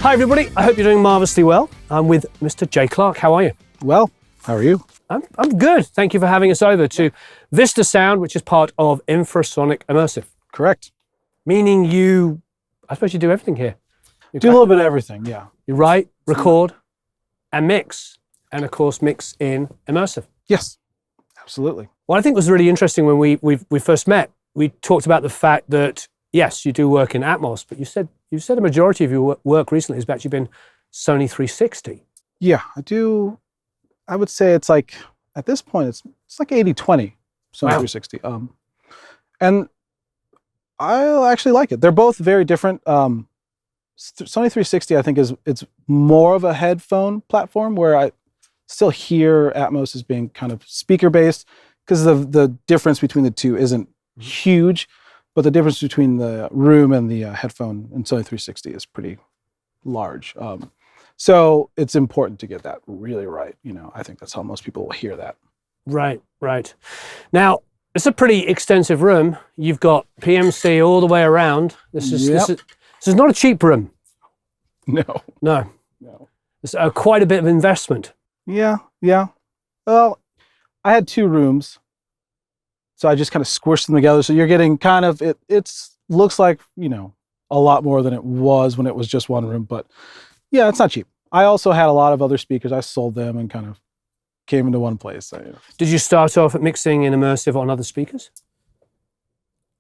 Hi everybody, I hope you're doing marvellously well. I'm with Mr. Jay Clark. How are you? Well, how are you? I'm good. Thank you for having us over to Vista Sound, which is part of Infrasonic Immersive. Correct. Meaning you, I suppose you do everything here. Do a little bit of everything, yeah. You write, record, and mix. And of course, mix in Immersive. Yes, absolutely. What I think was really interesting when we first met, we talked about the fact that, yes, you do work in Atmos, but you said a majority of your work recently has actually been Sony 360. Yeah, I do. I would say it's like, at this point, it's like 80-20, Sony 360. And I actually like it. They're both very different. Sony 360, I think, it's more of a headphone platform where I still hear Atmos as being kind of speaker-based because the difference between the two isn't huge, but the difference between the room and the headphone in Sony 360 is pretty large. So it's important to get that really right. You know, I think that's how most people will hear that. Right, right. Now, it's a pretty extensive room. You've got PMC all the way around. This is not a cheap room. No. It's quite a bit of investment. Yeah. Well, I had two rooms, so I just kind of squished them together. So you're getting kind of, it looks like, you know, a lot more than it was when it was just one room, but yeah, it's not cheap. I also had a lot of other speakers. I sold them and kind of came into one place. So, yeah. Did you start off at mixing in Immersive on other speakers?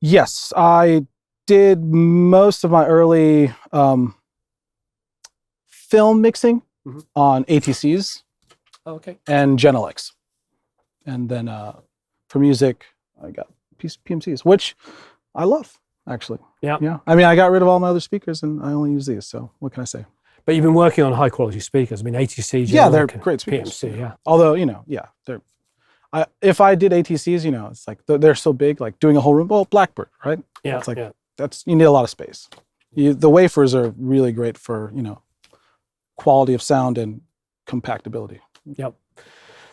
Yes, I did most of my early film mixing on ATCs and Genelecs. And then for music, I got PMCs, which I love, actually. Yeah. I mean, I got rid of all my other speakers and I only use these, so what can I say? But you've been working on high quality speakers. I mean, ATCs. Yeah, they're great speakers. PMC, yeah. Although, you know, yeah, if I did ATCs, you know, it's like they're so big, like doing a whole room. Well, Blackbird, right? Yeah. It's like you need a lot of space. The wafers are really great for, you know, quality of sound and compactability. Yep.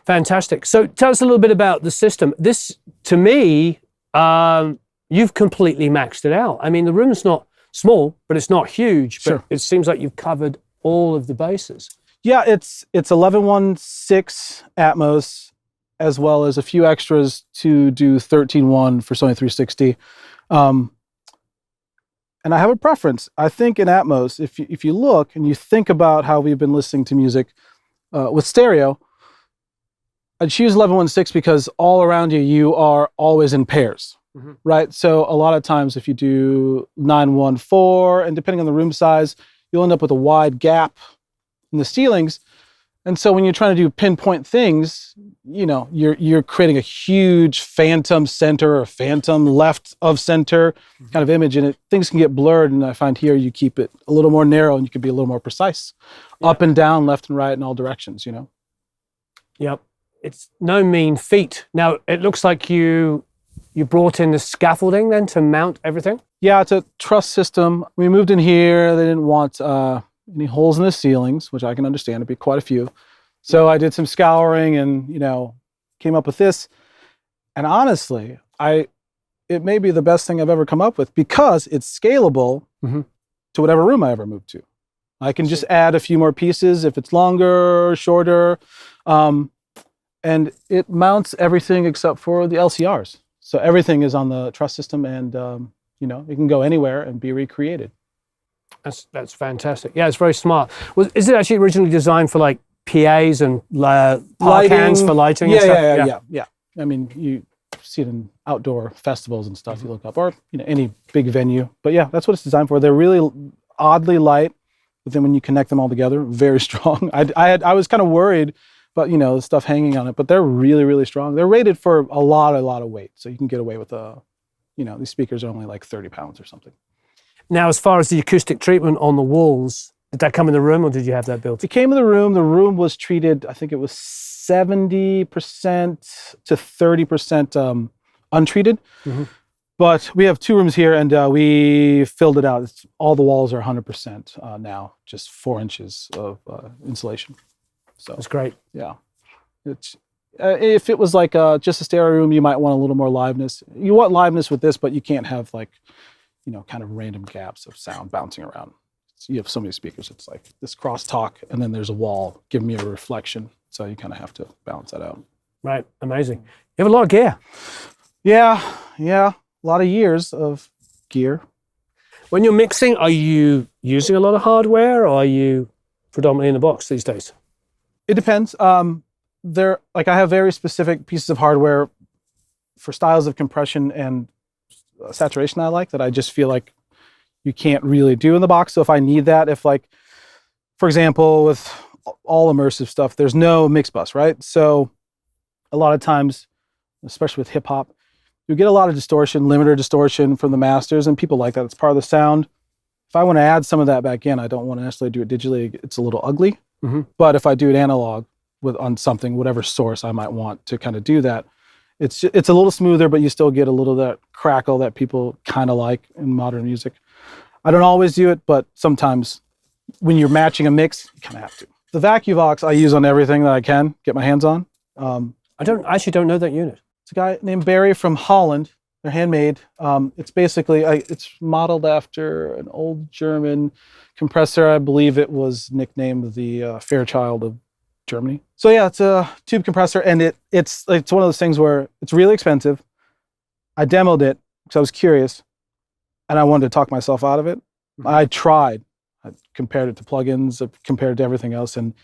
Fantastic. So tell us a little bit about the system. This, to me, you've completely maxed it out. I mean, the room's not small, but it's not huge. But it seems like you've covered all of the bases. Yeah, it's 11.1.6 Atmos, as well as a few extras to do 13.1 for Sony 360. And I have a preference. I think in Atmos, if you look and you think about how we've been listening to music with stereo, I'd choose 11.1.6 because all around you are always in pairs. Right, so a lot of times if you do 9.1.4, and depending on the room size, you'll end up with a wide gap in the ceilings. And so when you're trying to do pinpoint things, you know, you're creating a huge phantom center or phantom left of center kind of image, and things can get blurred. And I find here you keep it a little more narrow, and you can be a little more precise, up and down, left and right, in all directions. You know. Yep, it's no mean feat. Now it looks like you brought in the scaffolding then to mount everything? Yeah, it's a truss system. We moved in here. They didn't want any holes in the ceilings, which I can understand. It'd be quite a few. So I did some scouring and, you know, came up with this. And honestly, it may be the best thing I've ever come up with because it's scalable to whatever room I ever move to. I can just add a few more pieces if it's longer or shorter. And it mounts everything except for the LCRs. So everything is on the truss system, and you know, it can go anywhere and be recreated. That's fantastic. Yeah, it's very smart. Is it actually originally designed for like PAs and park hands for lighting? Yeah. I mean, you see it in outdoor festivals and stuff. You look up, or you know, any big venue. But yeah, that's what it's designed for. They're really oddly light, but then when you connect them all together, very strong. I was kind of worried. But you know, the stuff hanging on it, but they're really, really strong. They're rated for a lot of weight. So you can get away with you know, these speakers are only like 30 pounds or something. Now, as far as the acoustic treatment on the walls, did that come in the room or did you have that built? It came in the room. The room was treated, I think it was 70% to 30% untreated. But we have two rooms here and we filled it out. All the walls are 100% now, just 4 inches of insulation. So that's great. Yeah, it's if it was like just a stereo room, you might want a little more liveness. You want liveness with this, but you can't have like, you know, kind of random gaps of sound bouncing around. you have so many speakers. It's like this crosstalk, and then there's a wall giving me a reflection. So you kind of have to balance that out. Right, amazing. You have a lot of gear. Yeah, a lot of years of gear. When you're mixing, are you using a lot of hardware, or are you predominantly in the box these days? It depends. I have very specific pieces of hardware for styles of compression and saturation I like that I just feel like you can't really do in the box. So if I need that, for example, with all immersive stuff, there's no mix bus, right? So a lot of times, especially with hip hop, you get a lot of distortion, limiter distortion from the masters, and people like that. It's part of the sound. If I want to add some of that back in, I don't want to necessarily do it digitally. It's a little ugly. Mm-hmm. But if I do it analog on something, whatever source I might want to kind of do that, it's a little smoother, but you still get a little of that crackle that people kind of like in modern music. I don't always do it, but sometimes when you're matching a mix, you kind of have to. The Vacuvox I use on everything that I can get my hands on. I don't know that unit. It's a guy named Barry from Holland. They're handmade. It's basically, it's modeled after an old German compressor. I believe it was nicknamed the Fairchild of Germany. So yeah, it's a tube compressor, and it's one of those things where it's really expensive. I demoed it because I was curious, and I wanted to talk myself out of it. Mm-hmm. I tried. I compared it to plugins, I compared it to everything else, and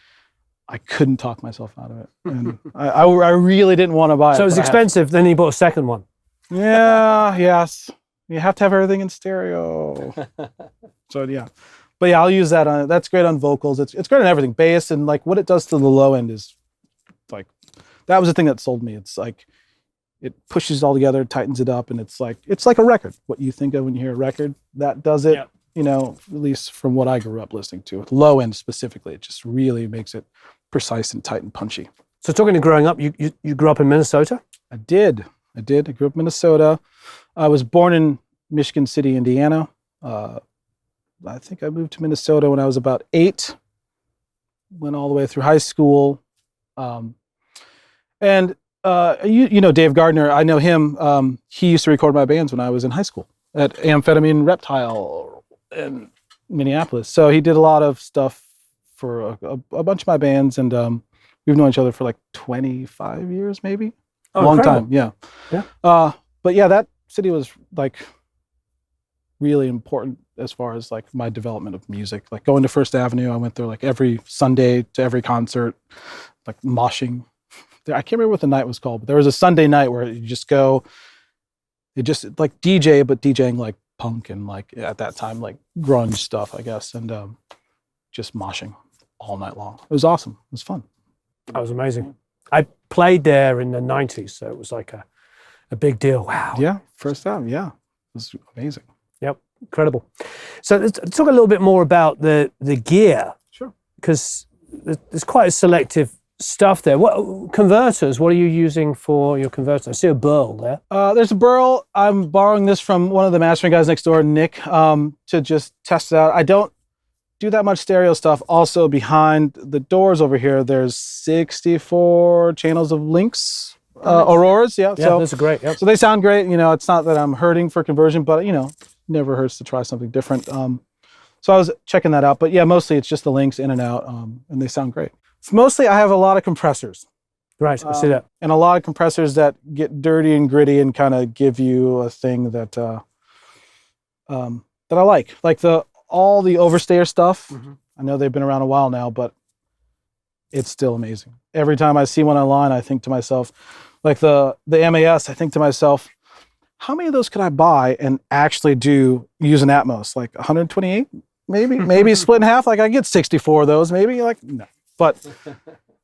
I couldn't talk myself out of it. And I really didn't want to buy it. So it was expensive, then you bought a second one. Yeah, yes. You have to have everything in stereo. So yeah. But yeah, I'll use that that's great on vocals. It's great on everything. Bass, and like what it does to the low end is like, that was the thing that sold me. It's like, it pushes it all together, tightens it up, and it's like a record. What you think of when you hear a record, that does it. Yep. At least from what I grew up listening to. With low end specifically, it just really makes it precise and tight and punchy. So talking to growing up, you grew up in Minnesota? I did. I grew up in Minnesota. I was born in Michigan City, Indiana. I think I moved to Minnesota when I was about 8. Went all the way through high school. And Dave Gardner, I know him. He used to record my bands when I was in high school at Amphetamine Reptile in Minneapolis. So he did a lot of stuff for a bunch of my bands, and we've known each other for like 25 years, maybe. Oh, long incredible. Time, yeah. Yeah. But yeah, that city was like really important as far as like my development of music. Like going to First Avenue, I went there like every Sunday to every concert, like moshing. I can't remember what the night was called, but there was a Sunday night where you just go, you just like DJ, but DJing like punk and like at that time like grunge stuff, I guess, and just moshing all night long. It was awesome. It was fun. That was amazing. I played there in the 90s, so it was like a big deal. Wow. Yeah, first time, yeah. It was amazing. Yep, incredible. So let's talk a little bit more about the gear. Sure. Because there's quite a selective stuff there. What converters? What are you using for your converters? I see a Burl there. There's a Burl. I'm borrowing this from one of the mastering guys next door, Nick, to just test it out. I don't do that much stereo stuff. Also, behind the doors over here, there's 64 channels of Lynx, Auroras. Yeah, so those are great. Yep. So they sound great. It's not that I'm hurting for conversion, but never hurts to try something different. So I was checking that out. But yeah, mostly it's just the Lynx in and out, and they sound great. Mostly, I have a lot of compressors. Right, I see that. And a lot of compressors that get dirty and gritty and kind of give you a thing that I like all the overstayer stuff. Mm-hmm. I know they've been around a while now, but it's still amazing. Every time I see one online, I think to myself, like the MAS, I think to myself, how many of those could I buy and actually use an Atmos? Like 128, maybe split in half. Like I get 64 of those, maybe. Like no, but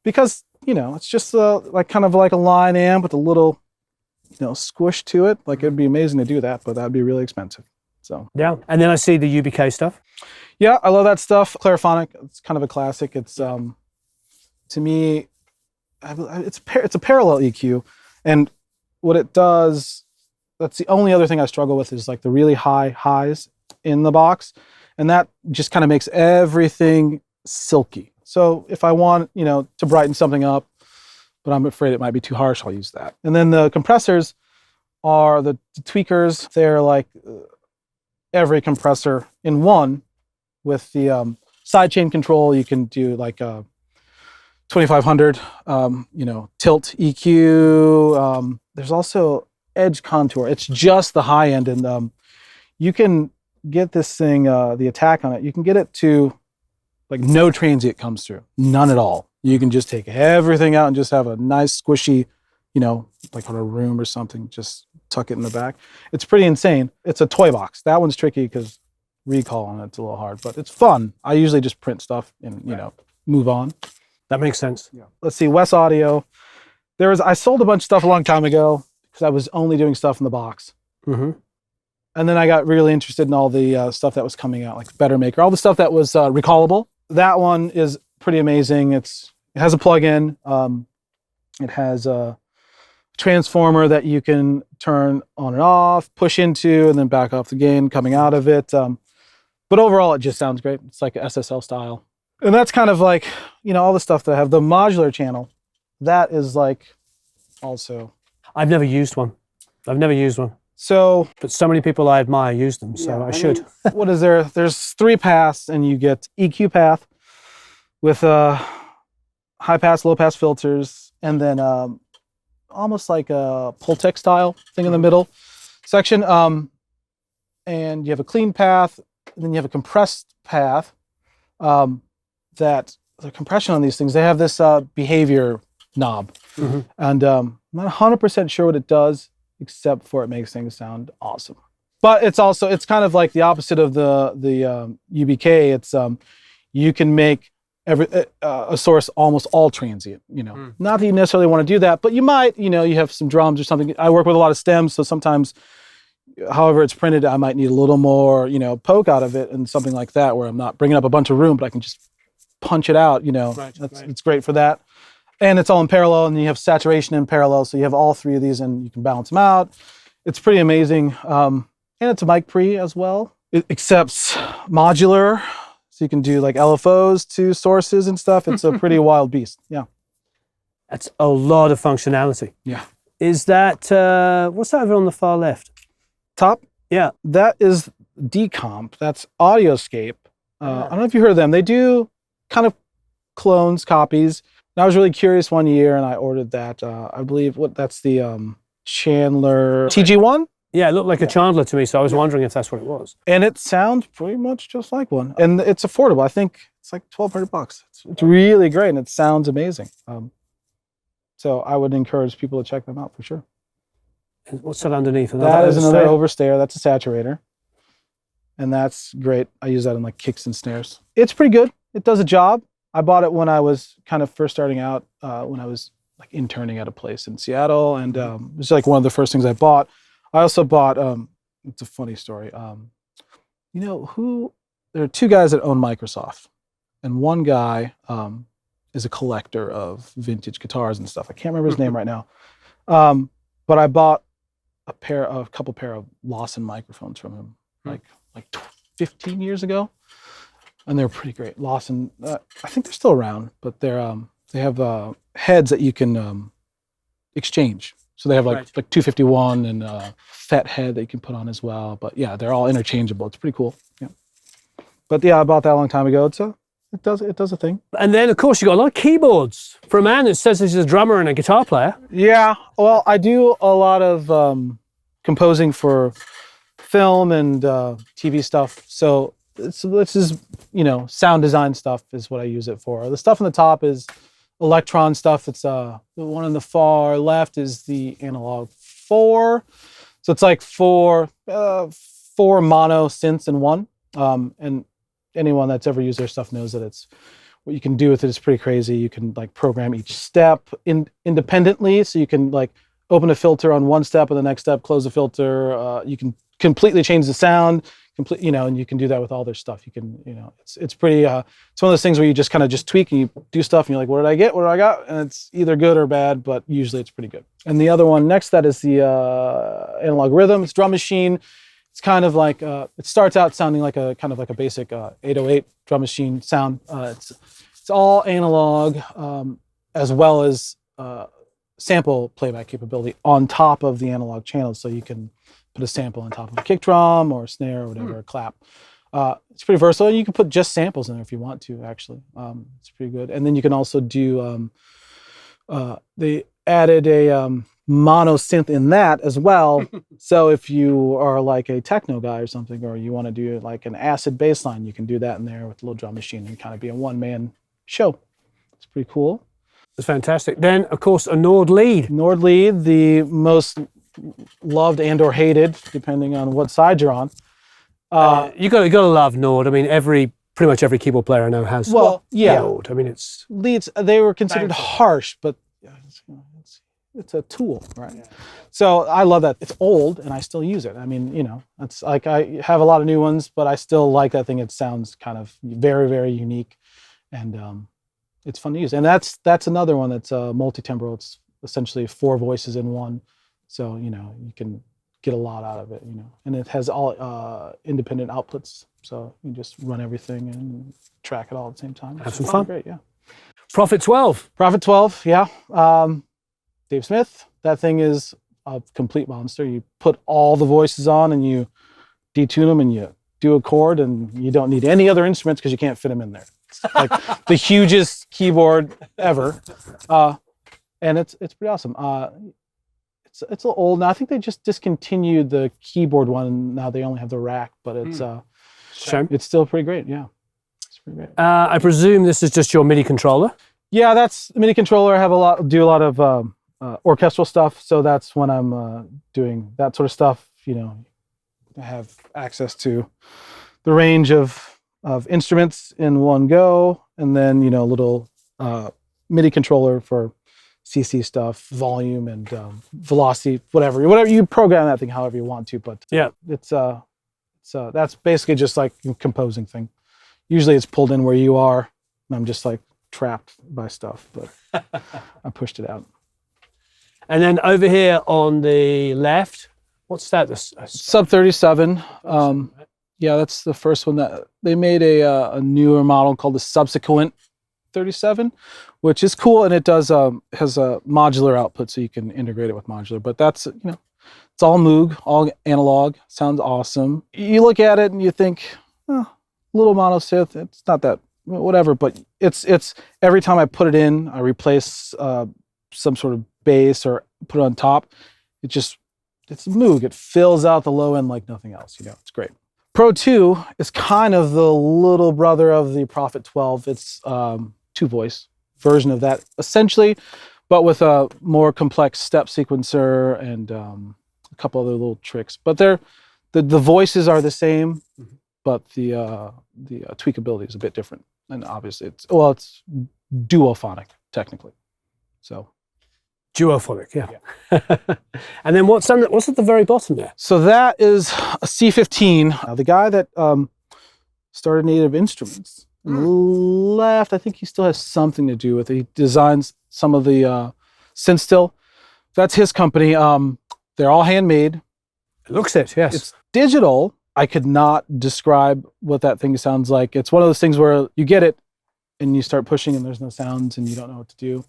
because it's just like kind of like a line amp with a little squish to it. Like it'd be amazing to do that, but that'd be really expensive. So yeah, and then I see the UBK stuff. Yeah, I love that stuff. Clariphonic, it's kind of a classic. It's to me, it's a parallel EQ, and what it does. That's the only other thing I struggle with is like the really high highs in the box, and that just kind of makes everything silky. So if I want to brighten something up, but I'm afraid it might be too harsh, I'll use that. And then the compressors are the tweakers. They're like every compressor in one, With the sidechain control, you can do like a 2500, tilt EQ. There's also edge contour. It's just the high end, and you can get this thing, the attack on it, you can get it to like no transient comes through, none at all. You can just take everything out and just have a nice squishy, like on a room or something, just tuck it in the back. It's pretty insane. It's a toy box. That one's tricky because recall on it's a little hard, but it's fun. I usually just print stuff and, move on. That makes sense. Yeah. Let's see, Weiss Audio. I sold a bunch of stuff a long time ago because I was only doing stuff in the box. Mm-hmm. And then I got really interested in all the stuff that was coming out, like Better Maker, all the stuff that was recallable. That one is pretty amazing. It has a plug-in. It has a transformer that you can turn on and off, push into, and then back off the gain coming out of it. But overall, it just sounds great. It's like a SSL style. And that's kind of like, all the stuff that I have. The modular channel, that is like also. I've never used one. So. But so many people I admire use them, so I should. What is there? There's 3 paths, and you get EQ path with high pass, low pass filters, and then almost like a Pultec style thing in the middle section. And you have a clean path, and then you have a compressed path. That the compression on these things, they have this behavior knob, and I'm not 100% sure what it does, except for it makes things sound awesome. But it's kind of like the opposite of the UBK. It's you can make a source almost all transient. Not that you necessarily want to do that, but you might. You have some drums or something. I work with a lot of stems, so sometimes, however it's printed, I might need a little more, poke out of it, and something like that, where I'm not bringing up a bunch of room, but I can just punch it out. It's great for that. And it's all in parallel, and you have saturation in parallel, so you have all 3 of these, and you can balance them out. It's pretty amazing. And it's a mic pre as well. It accepts modular, so you can do like LFOs to sources and stuff. It's a pretty wild beast. Yeah. That's a lot of functionality. Yeah. Is that, what's that over on the far left? Top? Yeah. That is Decomp. That's Audioscape. I don't know if you heard of them. They do kind of clones, copies. And I was really curious one year, and I ordered that. I believe that's the Chandler TG1. Yeah, it looked like a Chandler to me, so I was wondering if that's what it was. And it sounds pretty much just like one. And it's affordable. I think it's like $1,200. It's really great, and it sounds amazing. So I would encourage people to check them out for sure. And what's that underneath? That is another overstayer. That's a saturator. And that's great. I use that in like kicks and snares. It's pretty good. It does a job. I bought it when I was kind of first starting out, when I was like interning at a place in Seattle. And it was like one of the first things I bought. I also bought, it's a funny story. There are 2 guys that own Microsoft. And one guy is a collector of vintage guitars and stuff. I can't remember his name right now. But I bought a couple pair of Lawson microphones from him, like 15 years ago. And they're pretty great. Lawson, I think they're still around, but they have heads that you can exchange. So they have like 251 and a FET head that you can put on as well. But yeah, they're all interchangeable. It's pretty cool. Yeah. But yeah, I bought that a long time ago. It does a thing. And then of course you got a lot of keyboards. For a man that says he's a drummer and a guitar player. Yeah. Well, I do a lot of composing for film and TV stuff. So this is, sound design stuff is what I use it for. The stuff on the top is electron stuff. It's the one on the far left is the analog 4. So it's like four mono synths in one. And anyone that's ever used their stuff knows that what you can do with it is pretty crazy. You can like program each step independently. So you can like open a filter on one step, and the next step close the filter. You can completely change the sound. And you can do that with all their stuff. You can, it's pretty, it's one of those things where you just kind of just tweak and you do stuff and you're like, what did I get? What do I got? And it's either good or bad, but usually it's pretty good. And the other one next to that is the analog rhythm. It's drum machine. It's kind of like, it starts out sounding like a kind of like a basic 808 drum machine sound. It's all analog, as well as sample playback capability on top of the analog channels. So you can put a sample on top of a kick drum or a snare or whatever, a clap. It's pretty versatile. You can put just samples in there if you want to, actually. It's pretty good. And then you can also do, they added a mono synth in that as well. So if you are like a techno guy or something, or you want to do like an acid bass line, you can do that in there with a little drum machine and kind of be a one-man show. It's pretty cool. It's fantastic. Then, of course, a Nord lead. Nord lead, the most loved and or hated, depending on what side you're on. You got to love Nord. I mean, pretty much every keyboard player I know has. Well, yeah. Nord. I mean, it's leads. They were considered harsh, but it's a tool, right? Yeah. So I love that. It's old, and I still use it. I mean, you know, it's like I have a lot of new ones, but I still like that thing. It sounds kind of very, very unique, and it's fun to use. And that's another one that's multi-timbral. It's essentially 4 voices in one, so you know you can get a lot out of it. You know, and it has all independent outputs, so you just run everything and track it all at the same time. Have some fun. Great, yeah. Prophet 12. Prophet 12, yeah. Dave Smith, that thing is a complete monster. You put all the voices on and you detune them and you do a chord, and you don't need any other instruments because you can't fit them in there. It's like the hugest keyboard ever. And it's pretty awesome. It's a little old now. I think they just discontinued the keyboard one. Now they only have the rack, but it's it's still pretty great. Yeah, it's pretty great. I presume this is just your MIDI controller. Yeah, that's the MIDI controller. I do a lot of orchestral stuff, so that's when I'm doing that sort of stuff. You know, I have access to the range of instruments in one go, and then you know, a little MIDI controller for CC stuff, volume and velocity, whatever you program that thing however you want to. But yeah, it's that's basically just like a composing thing. Usually it's pulled in where you are, and I'm just like trapped by stuff, but I pushed it out. And then over here on the left, what's that? Sub 37. Yeah, that's the first one that they made a newer model called the Subsequent 37, which is cool, and it does has a modular output, so you can integrate it with modular. But that's, you know, it's all Moog, all analog. Sounds awesome. You look at it and you think, oh, little mono synth. It's not that whatever, but it's every time I put it in, I replace some sort of bass or put it on top. It's Moog. It fills out the low end like nothing else. You know, it's great. Pro 2 is kind of the little brother of the Prophet 12. It's 2-voice version of that essentially, but with a more complex step sequencer and a couple other little tricks. But the voices are the same, but the tweakability is a bit different. And obviously it's duophonic technically. So duophonic, yeah. And then what's at the very bottom there? So that is a C15. The guy that started Native Instruments on the left, I think he still has something to do with it. He designs some of the synth still. That's his company. They're all handmade. It looks it, yes. It's digital. I could not describe what that thing sounds like. It's one of those things where you get it and you start pushing and there's no sounds and you don't know what to do.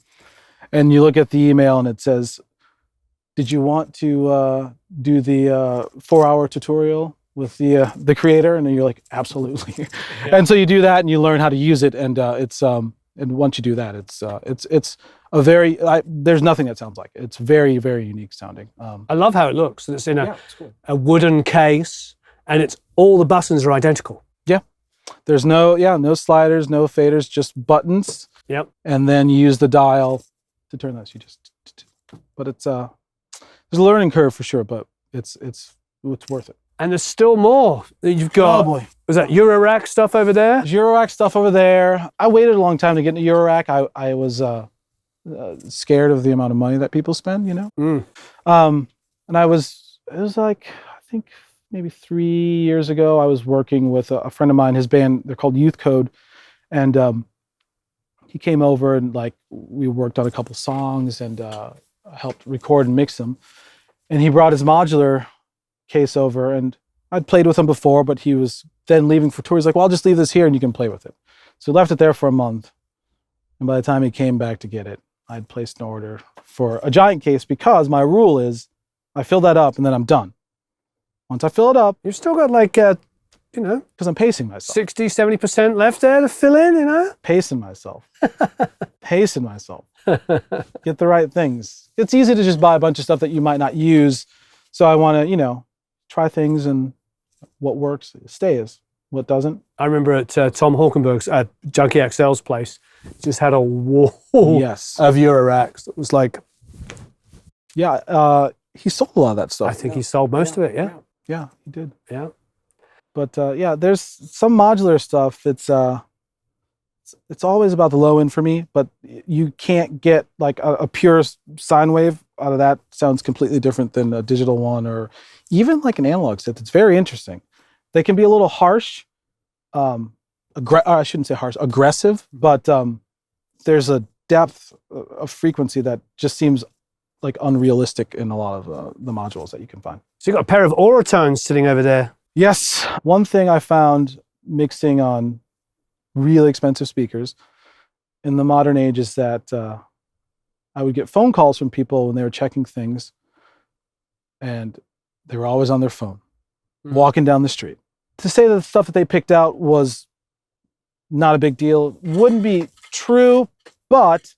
And you look at the email and it says, did you want to do the 4-hour tutorial with the creator? And then you're like, absolutely. Yeah. And so you do that and you learn how to use it. And and once you do that, it's a very, there's nothing that sounds like it. It's very, very unique sounding. I love how it looks. It's in a wooden case, and it's all the buttons are identical. Yeah. There's no sliders, no faders, just buttons. Yep. And then you use the dial to turn those. But it's there's a learning curve for sure, but it's worth it. And there's still more. You've got, oh boy, was that Eurorack stuff over there? There's Eurorack stuff over there. I waited a long time to get into Eurorack. I was scared of the amount of money that people spend, you know. And it was like, I think maybe 3 years ago, I was working with a friend of mine. His band, they're called Youth Code, and he came over and like we worked on a couple songs and helped record and mix them. And he brought his modular case over, and I'd played with him before, but he was then leaving for tour. He's like, well, I'll just leave this here and you can play with it. So he left it there for a month. And by the time he came back to get it, I'd placed an order for a giant case because my rule is I fill that up and then I'm done. Once I fill it up, you've still got like you know, because I'm pacing myself. 60, 70% left there to fill in, you know? Pacing myself. Pacing myself. Get the right things. It's easy to just buy a bunch of stuff that you might not use. So I want to, you know, try things, and what works stays. What doesn't? I remember at Tom Hawkenberg's at Junkie XL's place, just had a wall Yes. of Euroracks. It was like, yeah, he sold a lot of that stuff. I think he sold most of it, yeah. Yeah, he did. Yeah. But yeah, there's some modular stuff. It's always about the low end for me, but you can't get like a pure sine wave out of that. Sounds completely different than a digital one, or even like an analog synth. It's very interesting. They can be a little harsh, I shouldn't say harsh, aggressive, but there's a depth of frequency that just seems like unrealistic in a lot of the modules that you can find. So you've got a pair of Auratones sitting over there. Yes. One thing I found mixing on really expensive speakers in the modern age is that I would get phone calls from people when they were checking things, and they were always on their phone, walking down the street. To say that the stuff that they picked out was not a big deal wouldn't be true, but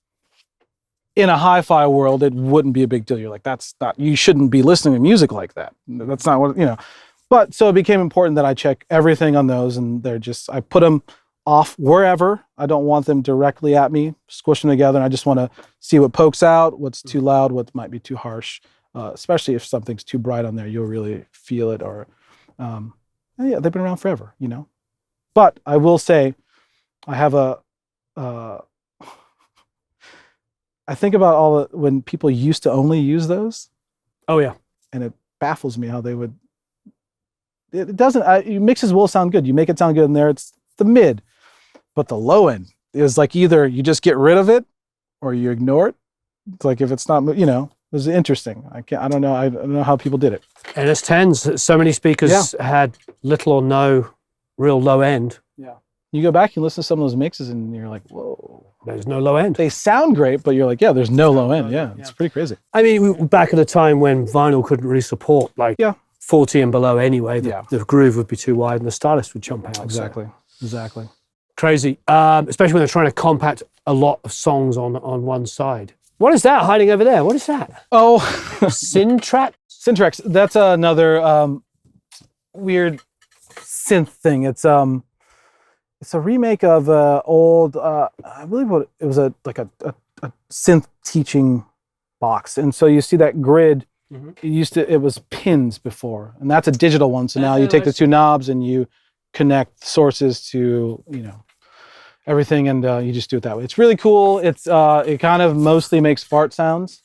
in a hi-fi world, it wouldn't be a big deal. You're like, that's not, you shouldn't be listening to music like that. That's not what, you know. But so it became important that I check everything on those, and they're just, I put them off wherever. I don't want them directly at me, squish them together, and I just want to see what pokes out, what's too loud, what might be too harsh, especially if something's too bright on there, you'll really feel it. Or, yeah, they've been around forever, you know. But I will say, I have I think about when people used to only use those. Oh yeah. And it baffles me how they would, it doesn't, mixes will sound good. You make it sound good in there, it's the mid. But the low end is like either you just get rid of it or you ignore it. It's like if it's not, you know, it was interesting. I don't know how people did it. NS10s, so many speakers had little or no real low end. Yeah. You go back and listen to some of those mixes and you're like, whoa. There's no low end. They sound great, but you're like, yeah, there's no low end. Yeah, it's pretty crazy. I mean, back at a time when vinyl couldn't really support like 40 and below anyway, the groove would be too wide and the stylus would jump out. Exactly. Crazy, especially when they're trying to compact a lot of songs on one side. What is that hiding over there? What is that? Oh, Syntrix? Syntrix. That's another weird synth thing. It's a remake of old, I believe it was a synth teaching box. And so you see that grid, it was pins before, and that's a digital one. So now you take the two knobs and you connect sources to, you know, everything, and you just do it that way. It's really cool. It's it kind of mostly makes fart sounds,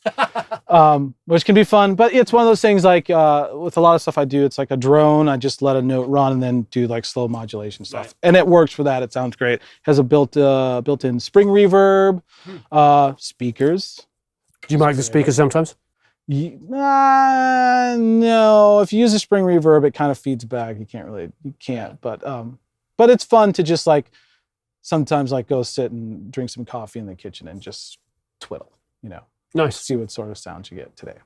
which can be fun. But it's one of those things like with a lot of stuff I do, it's like a drone. I just let a note run and then do like slow modulation stuff, and it works for that. It sounds great. Has a built-in spring reverb, speakers. Do you mic the speakers sometimes? No. If you use a spring reverb, it kind of feeds back. You can't. But it's fun to just like sometimes like go sit and drink some coffee in the kitchen and just twiddle, you know. Nice. See what sort of sounds you get today.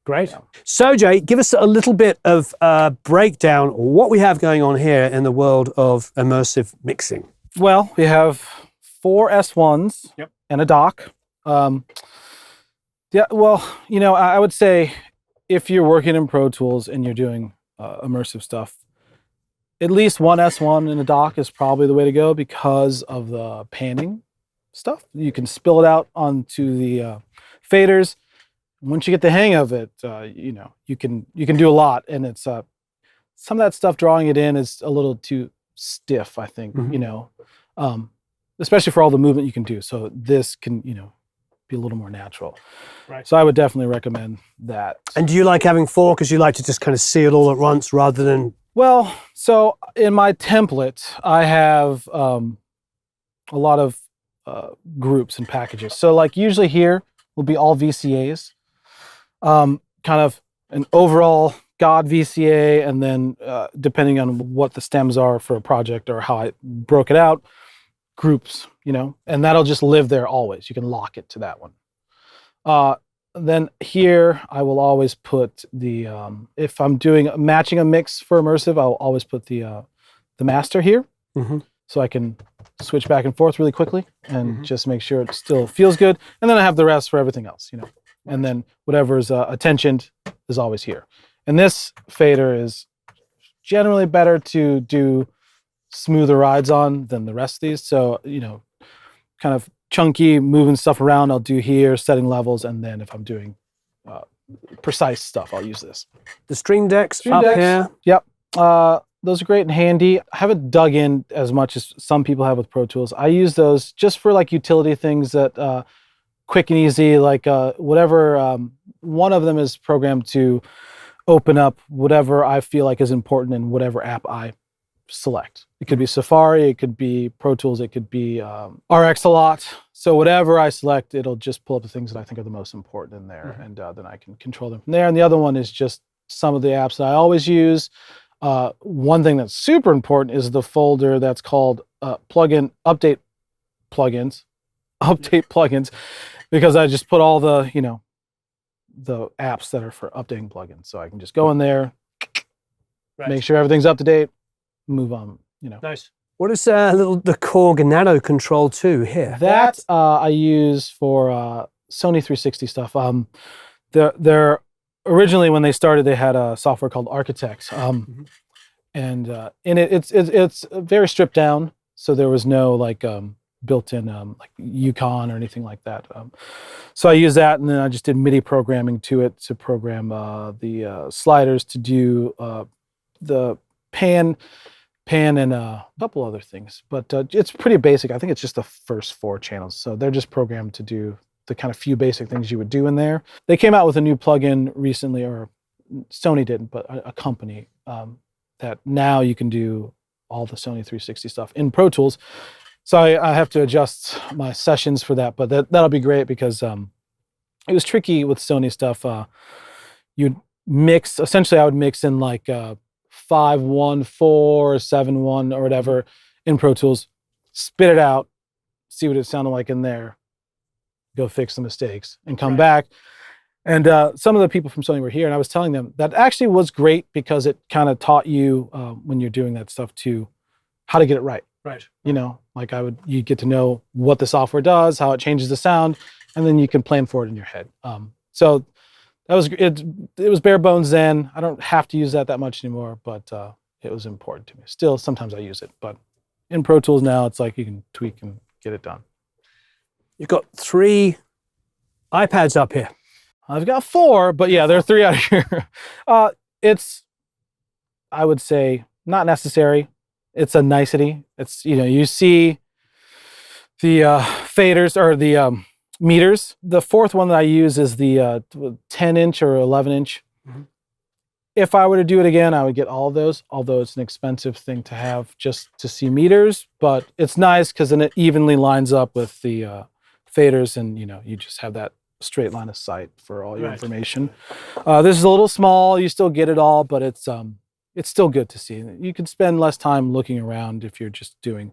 Great. Yeah. So Jay, give us a little bit of breakdown what we have going on here in the world of immersive mixing. Well, we have 4 S1s and a dock. Yeah, well, you know, I would say if you're working in Pro Tools and you're doing immersive stuff, at least one S1 in a dock is probably the way to go because of the panning stuff. You can spill it out onto the faders. Once you get the hang of it, you know, you can do a lot. And it's some of that stuff drawing it in is a little too stiff, I think, you know, especially for all the movement you can do. So this can, you know, be a little more natural. Right. So I would definitely recommend that. And do you like having 4 because you like to just kind of see it all at once rather than? Well, so in my template, I have a lot of groups and packages. So like usually here will be all VCAs, kind of an overall God VCA, and then depending on what the stems are for a project or how I broke it out, groups, you know, and that'll just live there always. You can lock it to that one. Then here I will always put the, if I'm doing matching a mix for immersive, I'll always put the the master here, Mm-hmm. so I can switch back and forth really quickly and just make sure it still feels good. And then I have the rest for everything else, you know. And then whatever's attentioned is always here. And this fader is generally better to do smoother rides on than the rest of these. So, you know, kind of chunky, moving stuff around, I'll do here, setting levels, and then if I'm doing precise stuff, I'll use this. The Stream Decks up here. Yep. Those are great and handy. I haven't dug in as much as some people have with Pro Tools. I use those just for like utility things that quick and easy, like whatever. One of them is programmed to open up whatever I feel like is important in whatever app I select. It could be Safari, it could be Pro Tools, it could be RX a lot. So whatever I select, it'll just pull up the things that I think are the most important in there, and then I can control them from there. And the other one is just some of the apps that I always use. One thing that's super important is the folder that's called plugin update plugins, because I just put all the, you know, the apps that are for updating plugins. So I can just go in there, make sure everything's up to date, move on, you know. Nice. What is the Korg Nano Control 2 here? That I use for Sony 360 stuff. They're originally, when they started, they had a software called Architect, and in it, it's very stripped down. So there was no like built-in like Yukon or anything like that. So I used that, and then I just did MIDI programming to it to program the sliders to do the pan and a couple other things. But it's pretty basic. I think it's just the first 4 channels. So they're just programmed to do the kind of few basic things you would do in there. They came out with a new plugin recently, or Sony didn't, but a company that now you can do all the Sony 360 stuff in Pro Tools. So I have to adjust my sessions for that, but that'll be great because it was tricky with Sony stuff. You'd mix, essentially I would mix in like 5-1, 4, 7-1 or whatever in Pro Tools, spit it out, see what it sounded like in there, go fix the mistakes and come back. And some of the people from Sony were here, and I was telling them that actually was great because it kind of taught you when you're doing that stuff to how to get it right. Right. You know, like you get to know what the software does, how it changes the sound, and then you can plan for it in your head. So that was it. It was bare bones then. I don't have to use that much anymore, but it was important to me. Still, sometimes I use it, but in Pro Tools now, it's like you can tweak and get it done. You've got 3 iPads up here. I've got 4, but yeah, there are 3 out here. It's, I would say, not necessary. It's a nicety. It's, you know, you see the faders or the meters. The 4th one that I use is the 10-inch or 11-inch. If I were to do it again, I would get all of those, although it's an expensive thing to have just to see meters, but it's nice because then it evenly lines up with the faders, and, you know, you just have that straight line of sight for all your information. This is a little small. You still get it all, but it's still good to see. You can spend less time looking around if you're just doing,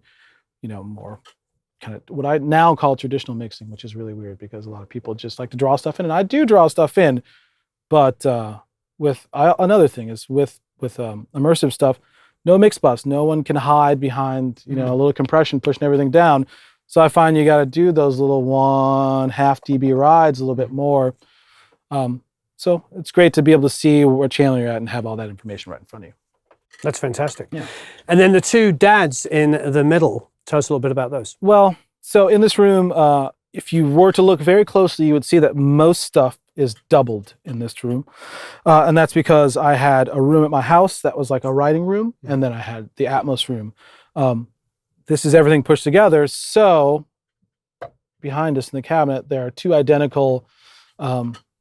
you know, more kind of what I now call traditional mixing, which is really weird because a lot of people just like to draw stuff in, and I do draw stuff in, but another thing is with immersive stuff, no mix bus. No one can hide behind, you know, a little compression pushing everything down. So I find you got to do those little 1/2 dB rides a little bit more. So it's great to be able to see what channel you're at and have all that information right in front of you. That's fantastic. Yeah. And then the 2 DADs in the middle. Tell us a little bit about those. Well, so in this room, if you were to look very closely, you would see that most stuff is doubled in this room. And that's because I had a room at my house that was like a writing room, and then I had the Atmos room. This is everything pushed together. So behind us in the cabinet, there are 2 identical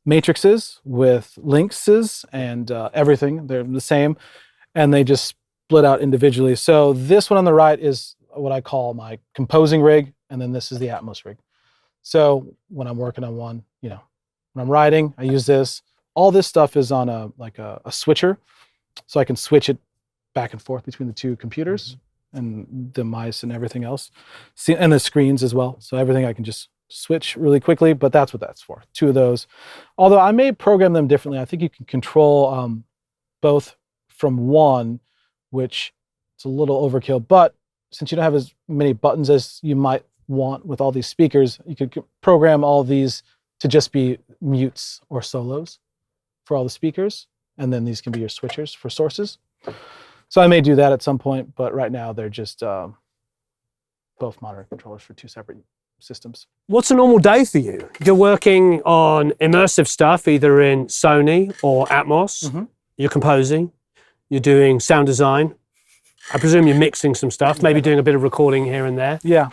matrices with links and everything. They're the same, and they just split out individually. So this one on the right is what I call my composing rig, and then this is the Atmos rig. So when I'm working on one, you know, when I'm writing, I use this. All this stuff is on a switcher, so I can switch it back and forth between the 2 computers and the mice and everything else, and the screens as well. So everything I can just switch really quickly, but that's what that's for. 2 of those. Although I may program them differently. I think you can control both from one, which it's a little overkill. But since you don't have as many buttons as you might want with all these speakers, you could program all these to just be mutes or solos for all the speakers. And then these can be your switchers for sources. So I may do that at some point, but right now they're just both monitor controllers for two separate systems. What's a normal day for you? You're working on immersive stuff, either in Sony or Atmos. Mm-hmm. You're composing. You're doing sound design. I presume you're mixing some stuff, maybe doing a bit of recording here and there. Yeah.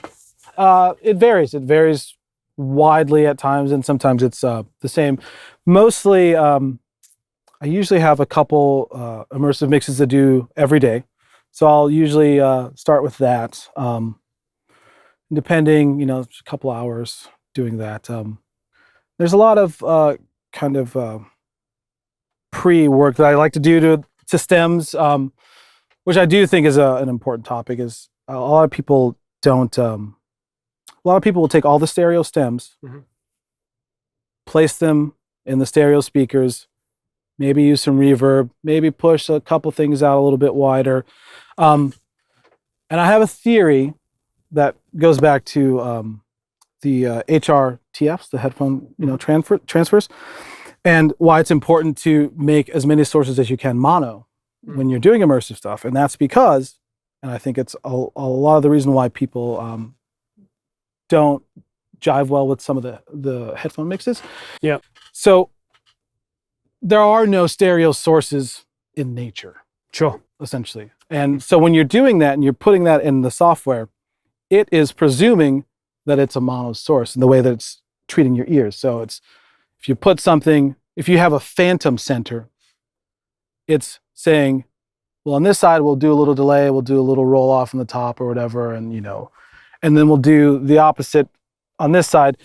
It varies. It varies widely at times, and sometimes it's the same. Mostly, I usually have a couple immersive mixes to do every day. So I'll usually start with that. Depending, a couple hours doing that. There's a lot of kind of pre-work that I like to do to stems, which I do think is an important topic. Is a lot of people don't. A lot of people will take all the stereo stems, mm-hmm. place them in the stereo speakers, maybe use some reverb, maybe push a couple things out a little bit wider. And I have a theory that goes back to the HRTFs, the headphone transfers, and why it's important to make as many sources as you can mono when you're doing immersive stuff. And that's because, and I think it's a lot of the reason why people don't jive well with some of the headphone mixes. Yeah. So there are no stereo sources in nature. Sure. Essentially. And so when you're doing that and you're putting that in the software, it is presuming that it's a mono source in the way that it's treating your ears. So it's, if you have a phantom center, it's saying, well, on this side, we'll do a little delay, we'll do a little roll off on the top or whatever, and and then we'll do the opposite on this side.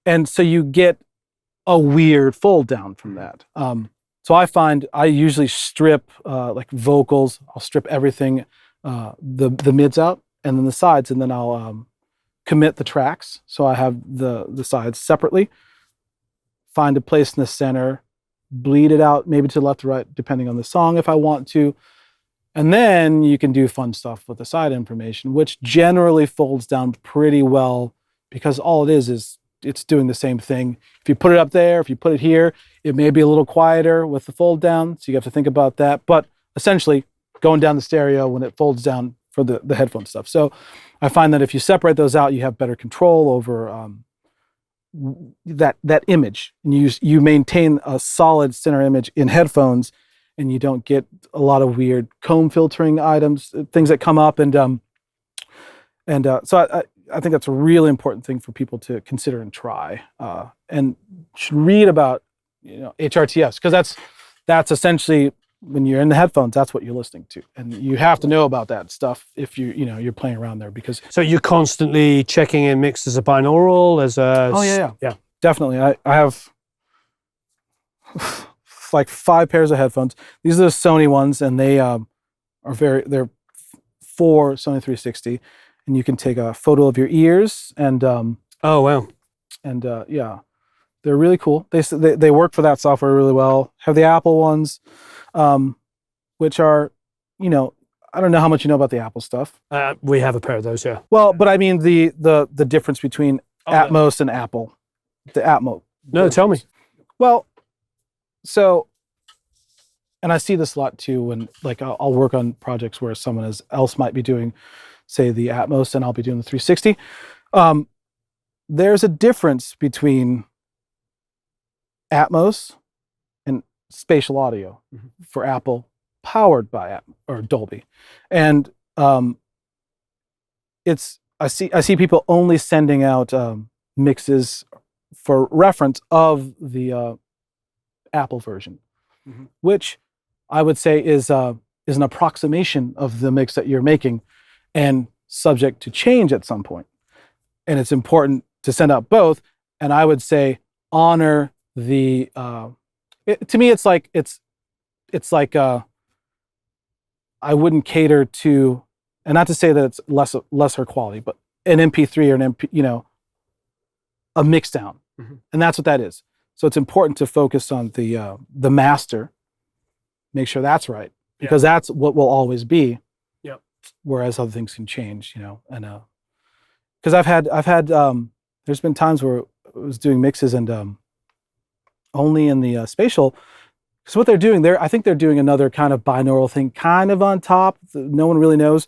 And so you get a weird fold down from that. So I find I usually strip like vocals, I'll strip everything, the mids out, and then the sides, and then I'll commit the tracks. So I have the sides separately, find a place in the center, bleed it out maybe to the left or right, depending on the song if I want to. And then you can do fun stuff with the side information, which generally folds down pretty well because all it is it's doing the same thing. If you put it up there, if you put it here, it may be a little quieter with the fold down. So you have to think about that. But essentially going down the stereo when it folds down for the headphone stuff. So I find that if you separate those out, you have better control over that image. And you maintain a solid center image in headphones, and you don't get a lot of weird comb filtering items, things that come up. And so I think that's a really important thing for people to consider and try, and should read about, HRTFs, because that's essentially when you're in the headphones, that's what you're listening to, and you have to know about that stuff if you're playing around there, because. So you're constantly checking in mix as a binaural, yeah, definitely. I have like 5 pairs of headphones. These are the Sony ones, and they're for Sony 360. And you can take a photo of your ears, and oh wow, and yeah, they're really cool. They work for that software really well. Have the Apple ones, which are, I don't know how much you know about the Apple stuff. We have a pair of those, yeah. Well, but I mean the difference between Atmos and Apple, the Atmos. No, tell me. Well, so, and I see this a lot too when I'll work on projects where someone else might be doing, say, the Atmos, and I'll be doing the 360. There's a difference between Atmos and spatial audio for Apple, powered by Dolby, and I see people only sending out mixes for reference of the Apple version, which I would say is an approximation of the mix that you're making, and subject to change at some point. And it's important to send out both. And I would say honor the. To me, it's like I wouldn't cater to, and not to say that it's lesser quality, but an MP3 or an MP, a mix down, and that's what that is. So it's important to focus on the master, make sure that's right, because that's what will always be. Yep. whereas other things can change, you know, and because I've had there's been times where I was doing mixes and only in the spatial. So what they're doing there, I think they're doing another kind of binaural thing, kind of on top. No one really knows,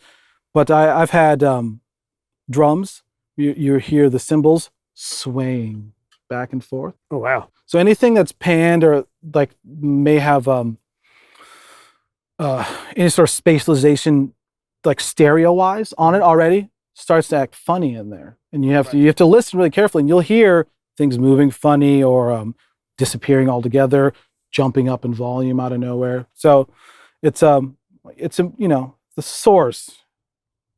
but I've had drums. You hear the cymbals swaying back and forth. Oh wow! So anything that's panned or like may have any sort of spatialization, like stereo wise on it already, starts to act funny in there, and you have to listen really carefully, and you'll hear things moving funny or disappearing altogether, jumping up in volume out of nowhere. So it's you know, the source.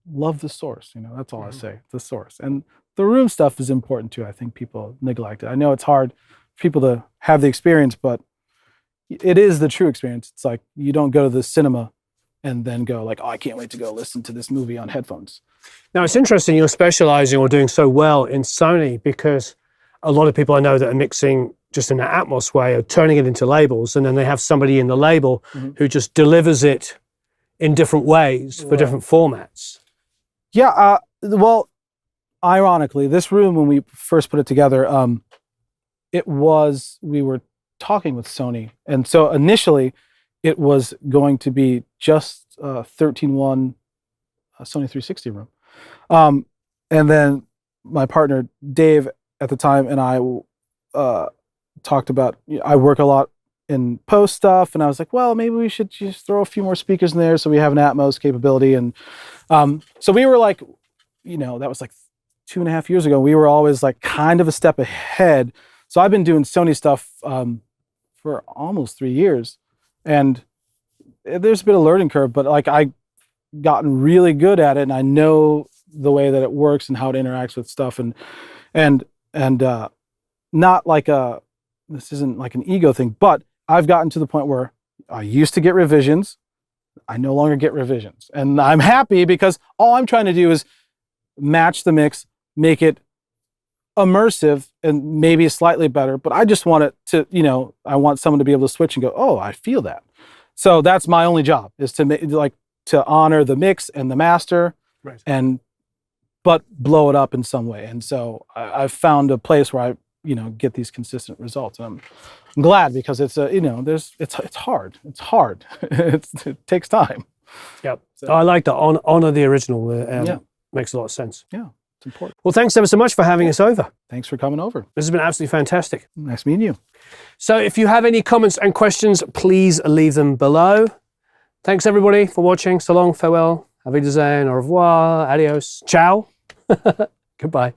Love the source, you know, that's all I say, the source. And the room stuff is important too. I think people neglect it. I know it's hard for people to have the experience, but it is the true experience. It's like you don't go to the cinema and then go like, oh, I can't wait to go listen to this movie on headphones. Now it's interesting you're specializing or doing so well in Sony, because a lot of people I know that are mixing just in an Atmos way are turning it into labels, and then they have somebody in the label who just delivers it in different ways for different formats. Yeah, well, ironically, this room, when we first put it together, we were talking with Sony. And so initially it was going to be just 13.1 Sony 360 room. And then my partner, Dave, at the time, and I talked about, I work a lot in post stuff, and I was like, well, maybe we should just throw a few more speakers in there so we have an Atmos capability. And so we were like, you know, that was like 2.5 years ago. We were always like kind of a step ahead. So I've been doing Sony stuff for almost 3 years, and there's been a learning curve, but like I gotten really good at it, and I know the way that it works and how it interacts with stuff, and not like this isn't like an ego thing, but I've gotten to the point where I used to get revisions. I no longer get revisions, and I'm happy because all I'm trying to do is match the mix, make it immersive and maybe slightly better, but I just want it to, you know, I want someone to be able to switch and go, oh, I feel that. So that's my only job, is to make, like, to honor the mix and the master, but blow it up in some way. And so I've found a place where I, you know, get these consistent results. And I'm glad, because it's you know, it's hard. It's hard. It takes time. Yep. So I like that. Honor the original. Makes a lot of sense. Yeah, it's important. Well, thanks ever so much for having us over. Thanks for coming over. This has been absolutely fantastic. Nice meeting you. So if you have any comments and questions, please leave them below. Thanks everybody for watching. So long, farewell, auf Wiedersehen, au revoir, adios, ciao. Goodbye.